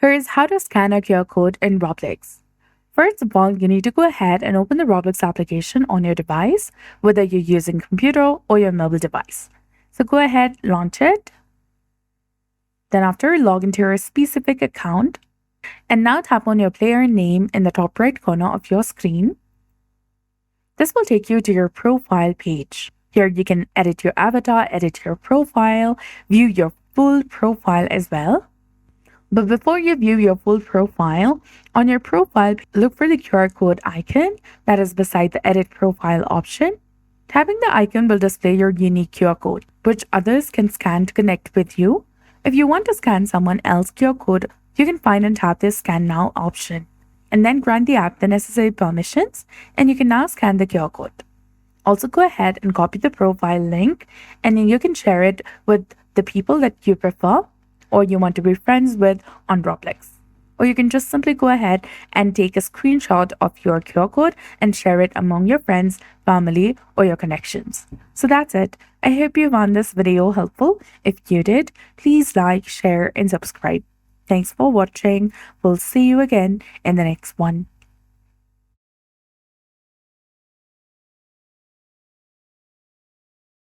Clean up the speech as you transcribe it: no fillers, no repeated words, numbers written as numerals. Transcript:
Here's how to scan a QR code in Roblox. First of all, you need to go ahead and open the Roblox application on your device, whether you're using computer or your mobile device. So go ahead, launch it. Then after, log into your specific account. And now tap on your player name in the top right corner of your screen. This will take you to your profile page. Here you can edit your avatar, edit your profile, view your full profile as well. But before you view your full profile, on your profile, look for the QR code icon that is beside the Edit Profile option. Tapping the icon will display your unique QR code, which others can scan to connect with you. If you want to scan someone else's QR code, you can find and tap the Scan Now option, and then grant the app the necessary permissions, and you can now scan the QR code. Also, go ahead and copy the profile link, and then you can share it with the people that you prefer or you want to be friends with on Roblox. Or you can just simply go ahead and take a screenshot of your QR code and share it among your friends, family, or your connections. So that's it. I hope you found this video helpful. If you did, please like, share, and subscribe. Thanks for watching. We'll see you again in the next one.